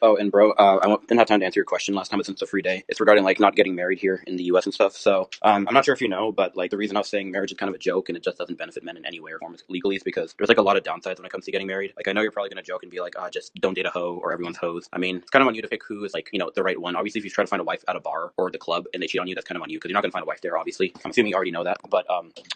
Oh, and bro, didn't have time to answer your question last time, but since it's a free day, it's regarding like not getting married here in the U.S. and stuff. So, I'm not sure if you know, but like the reason I was saying marriage is kind of a joke and it just doesn't benefit men in any way or form legally is because there's like a lot of downsides when it comes to getting married. Like I know you're probably gonna joke and be like, ah, just don't date a hoe or everyone's hoes. I mean, it's kind of on you to pick who is like the right one. Obviously, if you try to find a wife at a bar or the club and they cheat on you, that's kind of on you because you're not gonna find a wife there. Obviously, I'm assuming you already know that. But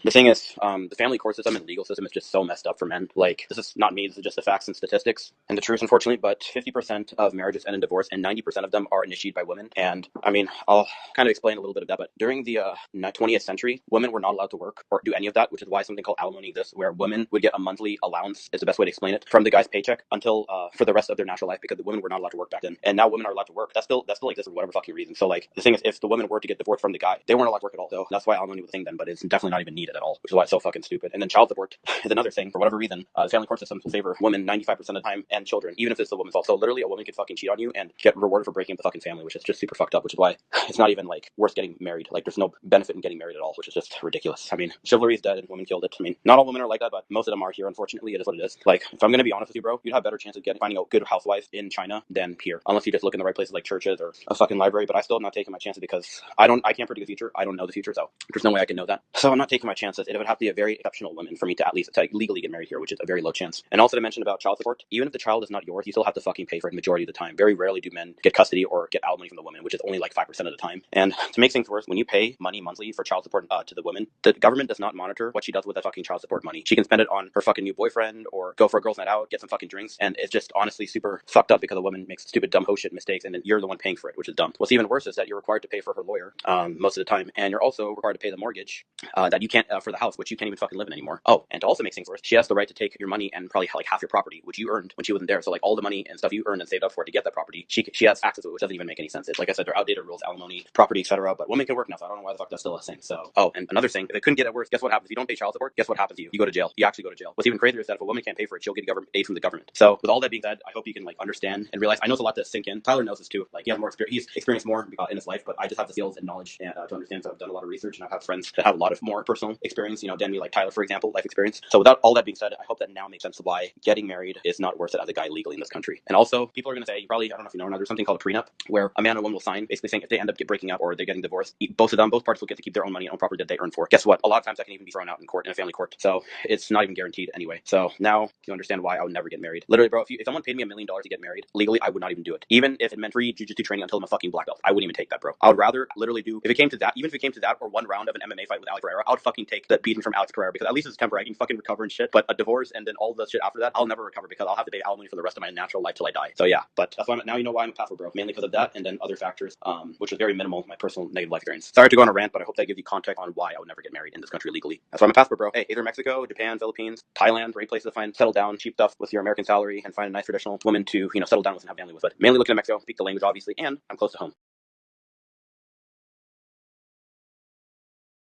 the thing is, the family court system and legal system is just so messed up for men. Like this is not me. This is just the facts and statistics and the truth, unfortunately. But 50% of marriages end in divorce, and 90% of them are initiated by women. And I mean, I'll kind of explain a little bit of that. But during the 20th century, women were not allowed to work or do any of that, which is why something called alimony exists, where women would get a monthly allowance, is the best way to explain it, from the guy's paycheck until for the rest of their natural life, because the women were not allowed to work back then. And now women are allowed to work. That still exists for whatever fucking reason. So like the thing is, if the women were to get divorced from the guy, they weren't allowed to work at all. So that's why alimony was a thing then, but it's definitely not even needed at all, which is why it's so fucking stupid. And then child support is another thing. For whatever reason, the family court systems will favor women 95% of the time and children, even if it's the woman's fault. So literally, a woman could fucking cheat on you and get rewarded for breaking up the fucking family, which is just super fucked up. Which is why it's not even like worth getting married. Like there's no benefit in getting married at all, which is just ridiculous. I mean, chivalry is dead and women killed it. I mean, not all women are like that, but most of them are here. Unfortunately, it is what it is. Like if I'm gonna be honest with you, bro, you'd have better chance of finding a good housewife in China than here, unless you just look in the right places like churches or a fucking library. But I still am not taking my chances because I can't predict the future. I don't know the future, so there's no way I can know that. So I'm not taking my chances. It would have to be a very exceptional woman for me to at least legally get married here, which is a very low chance. And also to mention about child support, even if the child is not yours, you still have to fucking pay for it the majority of the time. Very rarely do men get custody or get alimony from the woman, which is only like 5% of the time. And to make things worse, when you pay money monthly for child support to the woman, the government does not monitor what she does with that fucking child support money. She can spend it on her fucking new boyfriend or go for a girls' night out, get some fucking drinks, and it's just honestly super fucked up because a woman makes stupid dumb hoe shit mistakes and then you're the one paying for it, which is dumb. What's even worse is that you're required to pay for her lawyer most of the time, and you're also required to pay the mortgage that you can't for the house, which you can't even fucking live in anymore. Oh, and to also make things worse, she has the right to take your money and probably like half your property, which you earned when she wasn't there. So like all the money and stuff you earned and saved up for to get that property, she has access to it, which doesn't even make any sense. It's like I said, they're outdated rules, alimony, property, etc. But women can work now, so I don't know why the fuck that's still a thing. So and another thing, if it couldn't get worse, guess what happens? If you don't pay child support, guess what happens to you? You go to jail. You actually go to jail. What's even crazier is that if a woman can't pay for it, she'll get government aid from the government. So with all that being said, I hope you can like understand and realize. I know it's a lot to sink in. Tyler knows this too. Like he has more experience. He's experienced more in his life, but I just have the skills and knowledge to understand. So I've done a lot of research, and I've had friends that have a lot of more personal experience. Than me, like Tyler, for example, life experience. So without all that being said, I hope that now makes sense of why getting married is not worth it as a guy legally in this country. And also, people are going to say, probably, I don't know if you know, there's something called a prenup, where a man and a woman will sign, basically saying if they end up breaking up or they're getting divorced, both parties will get to keep their own money and own property that they earn for. Guess what? A lot of times that can even be thrown out in court, in a family court. So it's not even guaranteed anyway. So now you understand why I would never get married. Literally, bro, if someone paid me $1 million to get married legally, I would not even do it. Even if it meant free jiu-jitsu training until I'm a fucking black belt, I wouldn't even take that, bro. I would rather literally do, if it came to that, even if it came to that or one round of an MMA fight with Alex Pereira, I would fucking take the beating from Alex Pereira, because at least it's temporary. I can fucking recover and shit. But a divorce and then all the shit after that, I'll never recover because I'll have to pay alimony for the rest of my natural life till I die. So yeah, but that's why now you know why I'm a pathway, bro. Mainly because of that, and then other factors, which is very minimal, my personal negative life experience. Sorry to go on a rant, but I hope that gives you context on why I would never get married in this country legally. That's why I'm a passport, bro. Hey, either Mexico, Japan, Philippines, Thailand, great places to settle down, cheap stuff with your American salary, and find a nice traditional woman to settle down with and have family with. But mainly looking at Mexico, speak the language obviously, and I'm close to home.